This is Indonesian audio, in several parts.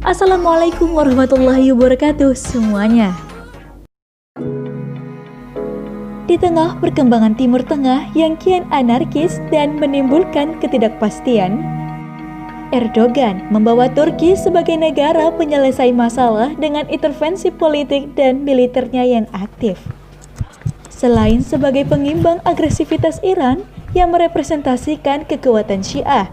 Assalamualaikum warahmatullahi wabarakatuh semuanya. Di tengah perkembangan Timur Tengah yang kian anarkis dan menimbulkan ketidakpastian, Erdogan membawa Turki sebagai negara penyelesai masalah dengan intervensi politik dan militernya yang aktif. Selain sebagai pengimbang agresivitas Iran yang merepresentasikan kekuatan Syiah,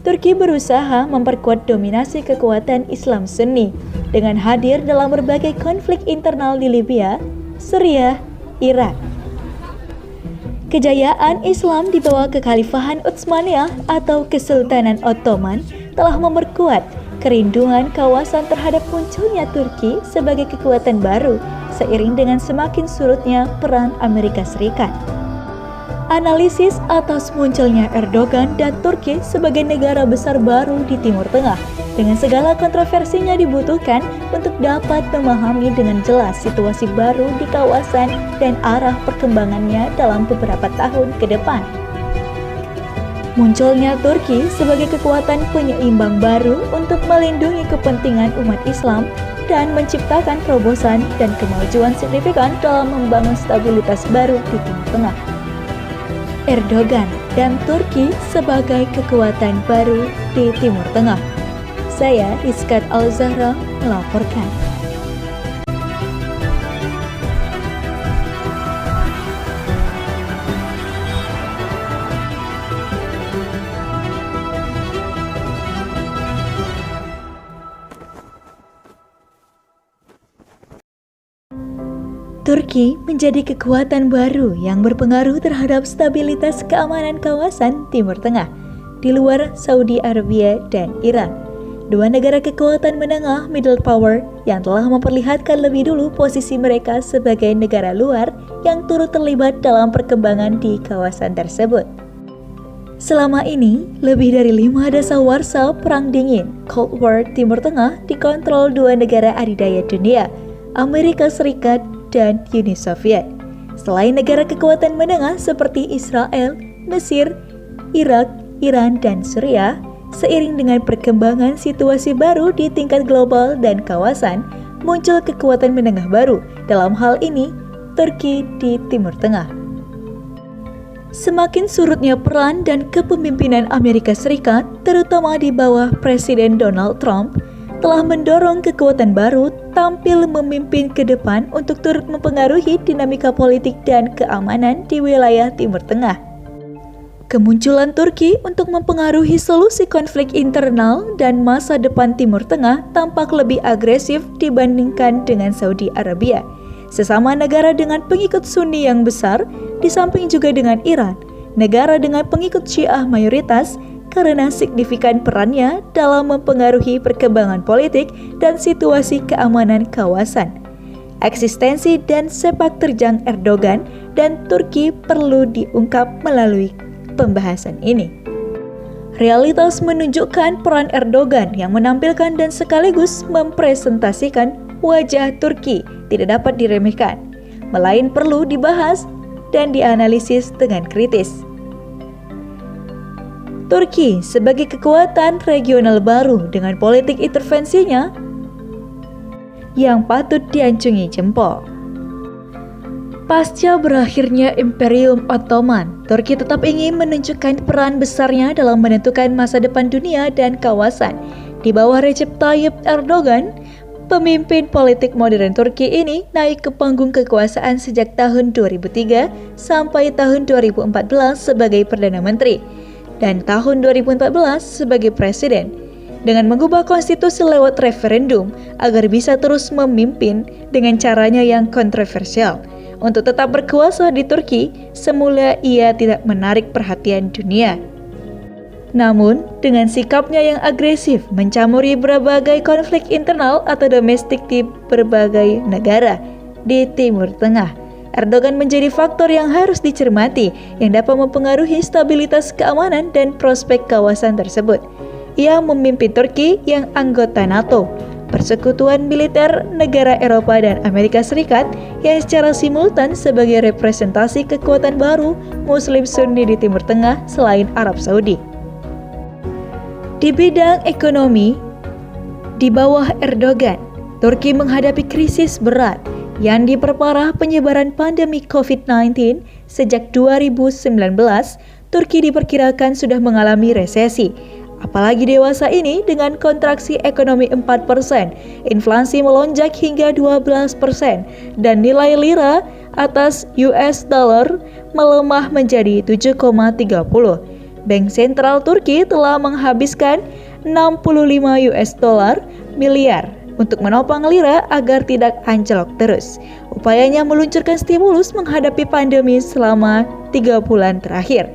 Turki berusaha memperkuat dominasi kekuatan Islam Sunni dengan hadir dalam berbagai konflik internal di Libya, Suriah, Irak. Kejayaan Islam di bawah kekhalifahan Utsmaniyah atau Kesultanan Ottoman telah memperkuat kerinduan kawasan terhadap munculnya Turki sebagai kekuatan baru seiring dengan semakin surutnya peran Amerika Serikat. Analisis atas munculnya Erdogan dan Turki sebagai negara besar baru di Timur Tengah dengan segala kontroversinya dibutuhkan untuk dapat memahami dengan jelas situasi baru di kawasan dan arah perkembangannya dalam beberapa tahun ke depan. Munculnya Turki sebagai kekuatan penyeimbang baru untuk melindungi kepentingan umat Islam dan menciptakan terobosan dan kemajuan signifikan dalam membangun stabilitas baru di Timur Tengah. Erdogan dan Turki sebagai kekuatan baru di Timur Tengah. Saya Rizkat Al-Zahra melaporkan. Turki menjadi kekuatan baru yang berpengaruh terhadap stabilitas keamanan kawasan Timur Tengah, di luar Saudi Arabia dan Iran. Dua negara kekuatan menengah middle power yang telah memperlihatkan lebih dulu posisi mereka sebagai negara luar yang turut terlibat dalam perkembangan di kawasan tersebut. Selama ini, lebih dari 5 dasawarsa Perang Dingin Cold War Timur Tengah dikontrol dua negara adidaya dunia, Amerika Serikat dan Uni Soviet. Selain negara kekuatan menengah seperti Israel, Mesir, Irak, Iran, dan Suriah, seiring dengan perkembangan situasi baru di tingkat global dan kawasan, muncul kekuatan menengah baru, dalam hal ini Turki di Timur Tengah. Semakin surutnya peran dan kepemimpinan Amerika Serikat, terutama di bawah Presiden Donald Trump, telah mendorong kekuatan baru tampil memimpin ke depan untuk turut mempengaruhi dinamika politik dan keamanan di wilayah Timur Tengah. Kemunculan Turki untuk mempengaruhi solusi konflik internal dan masa depan Timur Tengah tampak lebih agresif dibandingkan dengan Saudi Arabia, sesama negara dengan pengikut Sunni yang besar, di samping juga dengan Iran, negara dengan pengikut Syiah mayoritas, karena signifikan perannya dalam mempengaruhi perkembangan politik dan situasi keamanan kawasan. Eksistensi dan sepak terjang Erdogan dan Turki perlu diungkap melalui pembahasan ini. Realitas menunjukkan peran Erdogan yang menampilkan dan sekaligus mempresentasikan wajah Turki tidak dapat diremehkan, melainkan perlu dibahas dan dianalisis dengan kritis. Turki sebagai kekuatan regional baru dengan politik intervensinya yang patut diacungi jempol. Pasca berakhirnya Imperium Ottoman, Turki tetap ingin menunjukkan peran besarnya dalam menentukan masa depan dunia dan kawasan. Di bawah Recep Tayyip Erdogan, pemimpin politik modern Turki ini naik ke panggung kekuasaan sejak tahun 2003 sampai tahun 2014 sebagai Perdana Menteri dan tahun 2014 sebagai presiden, dengan mengubah konstitusi lewat referendum agar bisa terus memimpin dengan caranya yang kontroversial. Untuk tetap berkuasa di Turki, semula ia tidak menarik perhatian dunia. Namun, dengan sikapnya yang agresif mencamuri berbagai konflik internal atau domestik di berbagai negara di Timur Tengah, Erdogan menjadi faktor yang harus dicermati yang dapat mempengaruhi stabilitas keamanan dan prospek kawasan tersebut. Ia memimpin Turki yang anggota NATO, persekutuan militer negara Eropa dan Amerika Serikat yang secara simultan sebagai representasi kekuatan baru Muslim Sunni di Timur Tengah selain Arab Saudi. Di bidang ekonomi, Di bawah Erdogan, Turki menghadapi krisis berat yang diperparah penyebaran pandemi COVID-19. Sejak 2019, Turki diperkirakan sudah mengalami resesi. Apalagi dewasa ini dengan kontraksi ekonomi 4%, inflasi melonjak hingga 12%, dan nilai lira atas US dollar melemah menjadi 7,30. Bank Sentral Turki telah menghabiskan 65 US dollar miliar untuk menopang lira agar tidak anjlok terus. Upayanya meluncurkan stimulus menghadapi pandemi selama 3 bulan terakhir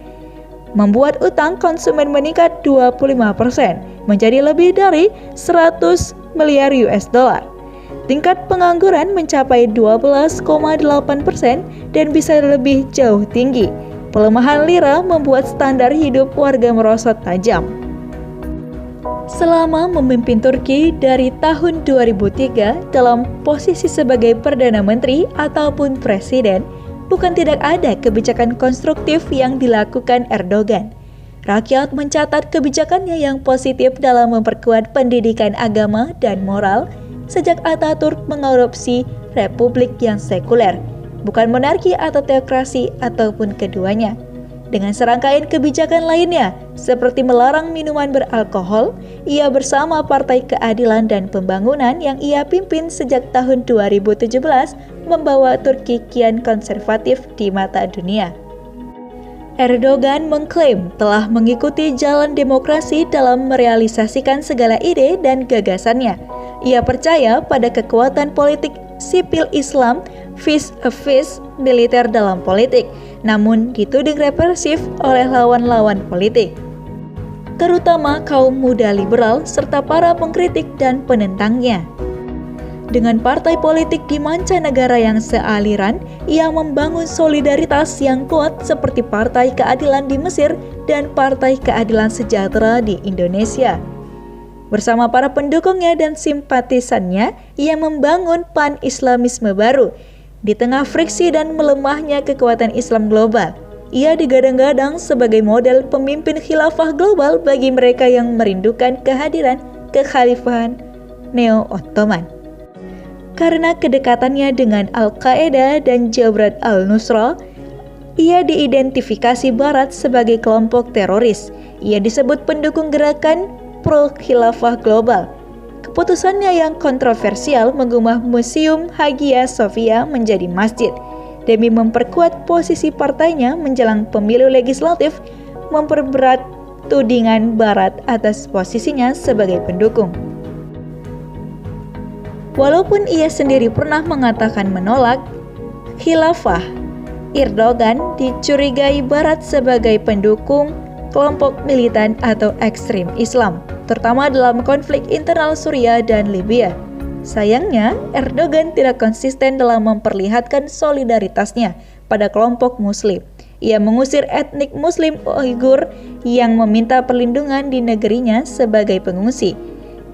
membuat utang konsumen meningkat 25% menjadi lebih dari 100 miliar US dollar. Tingkat pengangguran mencapai 12,8% dan bisa lebih jauh tinggi. Pelemahan lira membuat standar hidup warga merosot tajam. Selama memimpin Turki dari tahun 2003 dalam posisi sebagai Perdana Menteri ataupun Presiden, bukan tidak ada kebijakan konstruktif yang dilakukan Erdogan. Rakyat mencatat kebijakannya yang positif dalam memperkuat pendidikan agama dan moral sejak Atatürk mengadopsi republik yang sekuler, bukan monarki atau teokrasi ataupun keduanya. Dengan serangkaian kebijakan lainnya, seperti melarang minuman beralkohol, ia bersama Partai Keadilan dan Pembangunan yang ia pimpin sejak tahun 2017 membawa Turki kian konservatif di mata dunia. Erdogan mengklaim telah mengikuti jalan demokrasi dalam merealisasikan segala ide dan gagasannya. Ia percaya pada kekuatan politik sipil Islam vis-a-vis militer dalam politik, namun dituding represif oleh lawan-lawan politik, terutama kaum muda liberal serta para pengkritik dan penentangnya. Dengan partai politik di mancanegara yang sealiran, ia membangun solidaritas yang kuat seperti Partai Keadilan di Mesir dan Partai Keadilan Sejahtera di Indonesia. Bersama para pendukungnya dan simpatisannya, ia membangun pan-Islamisme baru. Di tengah friksi dan melemahnya kekuatan Islam global, ia digadang-gadang sebagai model pemimpin khilafah global bagi mereka yang merindukan kehadiran kekhalifahan Neo-Ottoman. Karena kedekatannya dengan Al-Qaeda dan Jabhat al-Nusra, ia diidentifikasi Barat sebagai kelompok teroris. Ia disebut pendukung gerakan pro-khilafah global. Keputusannya yang kontroversial mengubah Museum Hagia Sophia menjadi masjid demi memperkuat posisi partainya menjelang pemilu legislatif, memperberat tudingan Barat atas posisinya sebagai pendukung. Walaupun ia sendiri pernah mengatakan menolak khilafah, Erdogan dicurigai Barat sebagai pendukung kelompok militan atau ekstrim Islam, terutama dalam konflik internal Suriah dan Libya. Sayangnya, Erdogan tidak konsisten dalam memperlihatkan solidaritasnya pada kelompok Muslim. Ia mengusir etnik Muslim Uighur yang meminta perlindungan di negerinya sebagai pengungsi.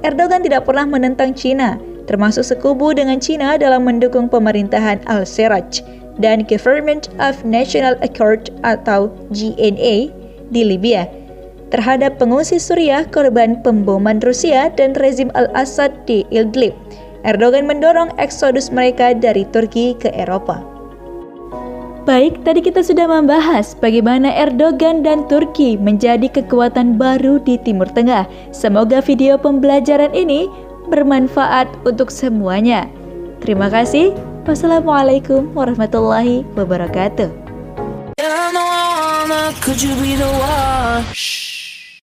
Erdogan tidak pernah menentang Cina, termasuk sekubu dengan Cina dalam mendukung pemerintahan Al-Serraj dan Government of National Accord atau GNA di Libya terhadap pengungsi Suriah korban pemboman Rusia dan rezim Al-Assad di Idlib. Erdogan mendorong eksodus mereka dari Turki ke Eropa. Baik, tadi kita sudah membahas bagaimana Erdogan dan Turki menjadi kekuatan baru di Timur Tengah. Semoga video pembelajaran ini bermanfaat untuk semuanya. Terima kasih. Wassalamualaikum warahmatullahi wabarakatuh. Could you be the one?